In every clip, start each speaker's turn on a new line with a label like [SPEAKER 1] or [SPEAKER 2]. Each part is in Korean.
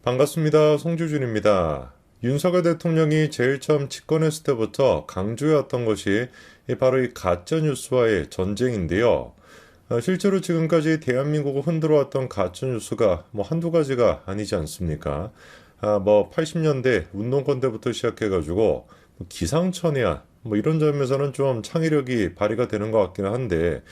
[SPEAKER 1] 반갑습니다. 송주준입니다. 윤석열 대통령이 제일 처음 집권했을 때부터 강조해왔던 것이 바로 이 가짜뉴스와의 전쟁인데요. 실제로 지금까지 대한민국을 흔들어왔던 가짜뉴스가 한두 가지가 아니지 않습니까? 80년대 운동권 때부터 시작해가지고 기상천외한 이런 점에서는 좀 창의력이 발휘가 되는 것 같기는 한데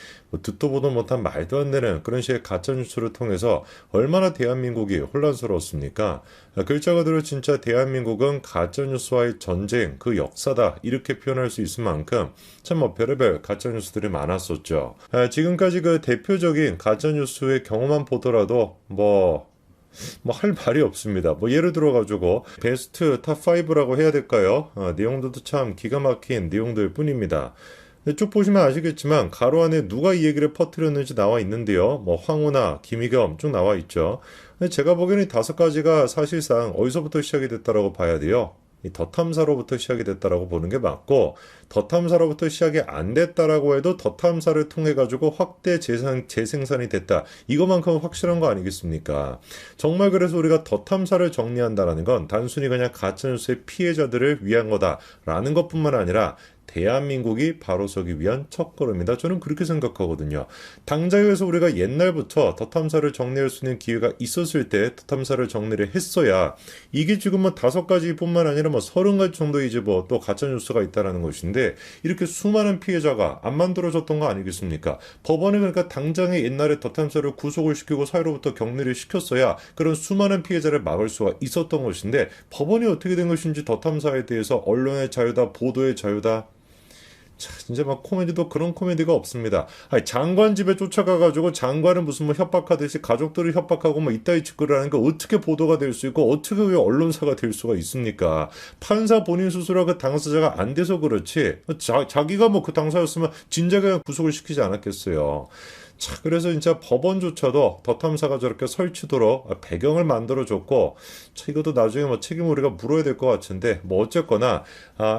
[SPEAKER 1] 듣도 보도 못한 말도 안 되는 그런 식의 가짜뉴스를 통해서 얼마나 대한민국이 혼란스러웠습니까? 글자 그대로 진짜 대한민국은 가짜뉴스와의 전쟁, 그 역사다 이렇게 표현할 수 있을 만큼 참 별의별 가짜뉴스들이 많았었죠. 지금까지 그 대표적인 가짜뉴스의 경우만 보더라도 할 말이 없습니다. 예를 들어가지고 베스트 탑5라고 해야 될까요? 내용들도 참 기가 막힌 내용들 뿐입니다. 쭉 보시면 아시겠지만 가로 안에 누가 이 얘기를 퍼뜨렸는지 나와 있는데요. 황우나 김의겸 쭉 나와 있죠. 제가 보기에는 이 다섯 가지가 사실상 어디서부터 시작이 됐다라고 봐야 돼요. 이 덧탐사로부터 시작이 됐다라고 보는 게 맞고, 덧탐사로부터 시작이 안 됐다라고 해도 덧탐사를 통해 가지고 확대 재생산이 됐다. 이것만큼은 확실한 거 아니겠습니까? 정말 그래서 우리가 덧탐사를 정리한다라는 건 단순히 그냥 가짜뉴스의 피해자들을 위한 거다라는 것뿐만 아니라 대한민국이 바로 서기 위한 첫걸음이다. 저는 그렇게 생각하거든요. 당장에서 우리가 옛날부터 덧탐사를 정리할 수 있는 기회가 있었을 때 덧탐사를 정리를 했어야 이게 지금 다섯 가지뿐만 아니라 30가지 정도 이제 또 가짜뉴스가 있다라는 것인데 이렇게 수많은 피해자가 안 만들어졌던 거 아니겠습니까? 법원이 그러니까 당장에 옛날에 덧탐사를 구속을 시키고 사회로부터 격리를 시켰어야 그런 수많은 피해자를 막을 수가 있었던 것인데 법원이 어떻게 된 것인지 덧탐사에 대해서 언론의 자유다, 보도의 자유다, 진짜 코미디도 그런 코미디가 없습니다. 아니, 장관 집에 쫓아가가지고 장관은 무슨 협박하듯이 가족들을 협박하고 이따위 짓거리를 하는 게 어떻게 보도가 될 수 있고 어떻게 왜 언론사가 될 수가 있습니까? 판사 본인 스스로 그 당사자가 안 돼서 그렇지 자기가 그 당사였으면 진작에 그냥 구속을 시키지 않았겠어요. 그래서 진짜 법원조차도 덧탐사가 저렇게 설치도록 배경을 만들어줬고, 이것도 나중에 책임을 우리가 물어야 될 것 같은데, 어쨌거나,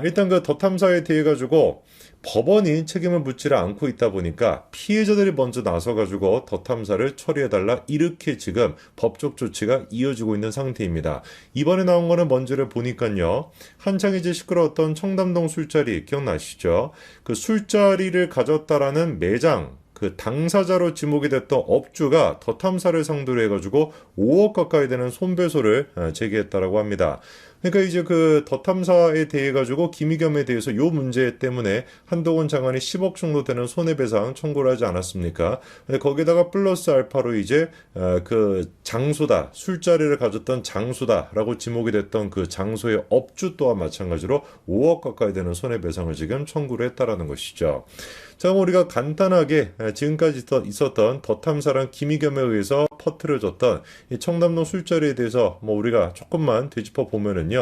[SPEAKER 1] 일단 그 덧탐사에 대해 가지고 법원이 책임을 묻지를 않고 있다 보니까 피해자들이 먼저 나서가지고 덧탐사를 처리해달라 이렇게 지금 법적 조치가 이어지고 있는 상태입니다. 이번에 나온 거는 뭔지를 보니까요. 한창 이제 시끄러웠던 청담동 술자리 기억나시죠? 그 술자리를 가졌다라는 매장, 그 당사자로 지목이 됐던 업주가 덧탐사를 상대로 해가지고 5억 가까이 되는 손배소를 제기했다라고 합니다. 그러니까 이제 그 덧탐사에 대해 가지고 김의겸에 대해서 요 문제 때문에 한동훈 장관이 10억 정도 되는 손해배상 청구를 하지 않았습니까? 근데 거기다가 플러스 알파로 이제 그 장소다, 술자리를 가졌던 장소다라고 지목이 됐던 그 장소의 업주 또한 마찬가지로 5억 가까이 되는 손해배상을 지금 청구를 했다라는 것이죠. 자, 우리가 간단하게 지금까지 있었던 덧탐사랑 김의겸에 의해서 퍼뜨려졌던 이 청담동 술자리에 대해서 우리가 조금만 되짚어 보면은요.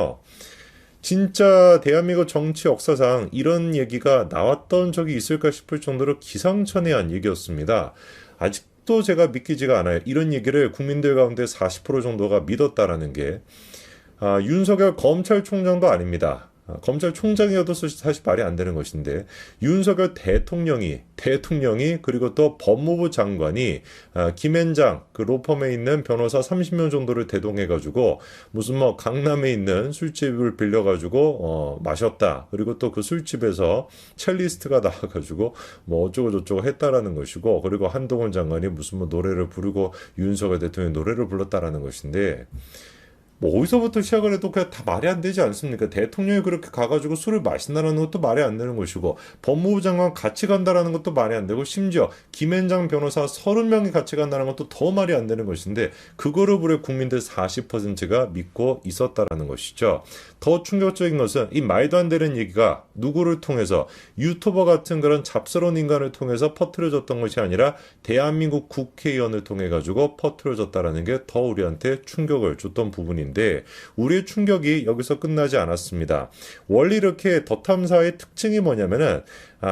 [SPEAKER 1] 진짜 대한민국 정치 역사상 이런 얘기가 나왔던 적이 있을까 싶을 정도로 기상천외한 얘기였습니다. 아직도 제가 믿기지가 않아요. 이런 얘기를 국민들 가운데 40% 정도가 믿었다라는 게 윤석열 검찰총장도 아닙니다. 검찰총장이어도 사실 말이 안 되는 것인데 윤석열 대통령이 그리고 또 법무부 장관이 김앤장 그 로펌에 있는 변호사 30명 정도를 대동해가지고 무슨 강남에 있는 술집을 빌려가지고 마셨다. 그리고 또 그 술집에서 첼리스트가 나와가지고 어쩌고 저쩌고 했다라는 것이고, 그리고 한동훈 장관이 무슨 노래를 부르고 윤석열 대통령이 노래를 불렀다라는 것인데, 어디서부터 시작을 해도 그냥 다 말이 안 되지 않습니까? 대통령이 그렇게 가가지고 술을 마신다는 것도 말이 안 되는 것이고, 법무부 장관 같이 간다라는 것도 말이 안 되고, 심지어 김앤장 변호사 30명이 같이 간다는 것도 더 말이 안 되는 것인데, 그거를 우리 국민들 40%가 믿고 있었다라는 것이죠. 더 충격적인 것은 이 말도 안 되는 얘기가 누구를 통해서, 유튜버 같은 그런 잡스러운 인간을 통해서 퍼뜨려졌던 것이 아니라 대한민국 국회의원을 통해 가지고 퍼뜨려졌다라는 게 더 우리한테 충격을 줬던 부분인데, 우리의 충격이 여기서 끝나지 않았습니다. 원래 이렇게 덧탐사의 특징이 뭐냐면은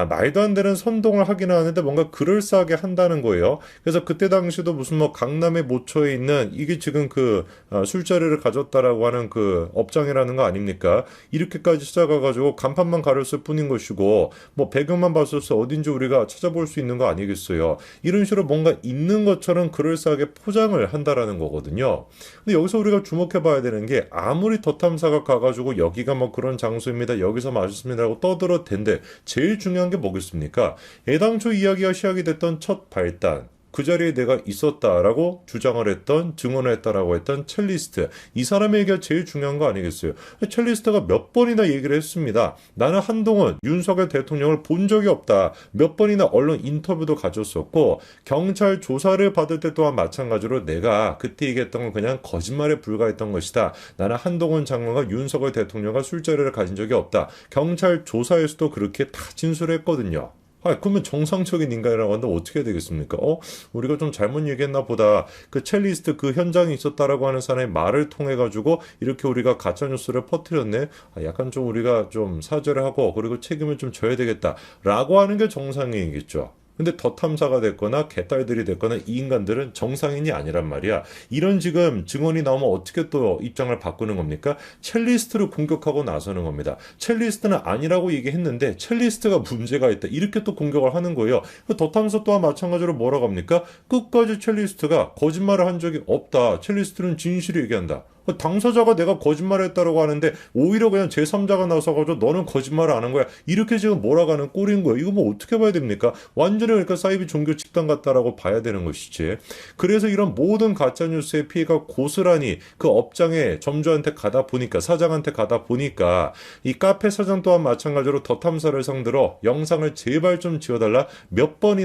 [SPEAKER 1] 말도 안 되는 선동을 하기는 하는데 뭔가 그럴싸하게 한다는 거예요. 그래서 그때 당시도 무슨 뭐 강남의 모처에 있는 이게 지금 그 술자리를 가졌다라고 하는 그 업장이라는 거 아닙니까? 이렇게까지 찾아가가지고 간판만 가렸을 뿐인 것이고 뭐 배경만 봤을 때 어딘지 우리가 찾아볼 수 있는 거 아니겠어요? 이런 식으로 뭔가 있는 것처럼 그럴싸하게 포장을 한다라는 거거든요. 근데 여기서 우리가 주목해 봐야 되는 게 아무리 더 탐사가 가가지고 여기가 뭐 그런 장소입니다. 여기서 마셨습니다라고 떠들어도 된대. 제일 중요한 게 뭐겠습니까? 애당초 이야기가 시작이 됐던 첫 발단. 그 자리에 내가 있었다라고 주장을 했던, 증언을 했다라고 했던 첼리스트. 이 사람의 얘기가 제일 중요한 거 아니겠어요? 첼리스트가 몇 번이나 얘기를 했습니다. 나는 한동훈, 윤석열 대통령을 본 적이 없다. 몇 번이나 언론 인터뷰도 가졌었고, 경찰 조사를 받을 때 또한 마찬가지로 내가 그때 얘기했던 건 그냥 거짓말에 불과했던 것이다. 나는 한동훈 장관과 윤석열 대통령과 술자리를 가진 적이 없다. 경찰 조사에서도 그렇게 다 진술했거든요. 그러면 정상적인 인간이라고 한다면 어떻게 해야 되겠습니까? 우리가 좀 잘못 얘기했나 보다. 그 첼리스트 그 현장에 있었다라고 하는 사람의 말을 통해가지고 이렇게 우리가 가짜뉴스를 퍼뜨렸네? 약간 좀 우리가 좀 사죄를 하고 그리고 책임을 좀 져야 되겠다. 라고 하는 게 정상이겠죠. 근데 더 탐사가 됐거나 개딸들이 됐거나 이 인간들은 정상인이 아니란 말이야. 이런 지금 증언이 나오면 어떻게 또 입장을 바꾸는 겁니까? 첼리스트를 공격하고 나서는 겁니다. 첼리스트는 아니라고 얘기했는데 첼리스트가 문제가 있다. 이렇게 또 공격을 하는 거예요. 더 탐사 또한 마찬가지로 뭐라고 합니까? 끝까지 첼리스트가 거짓말을 한 적이 없다. 첼리스트는 진실을 얘기한다. 당사자가 내가 거짓말을 했다라고 하는데 오히려 그냥 제3자가 나서가지고 너는 거짓말을 안 한 거야. 이렇게 지금 몰아가는 꼴인 거예요. 이거 뭐 어떻게 봐야 됩니까? 완전히 그러니까 사이비 종교 집단 같다라고 봐야 되는 것이지. 그래서 이런 모든 가짜뉴스의 피해가 고스란히 그 업장의 점주한테 가다 보니까 사장한테 가다 보니까 이 카페 사장 또한 마찬가지로 더 탐사를 상대로 영상을 제발 좀 지워달라 몇 번이나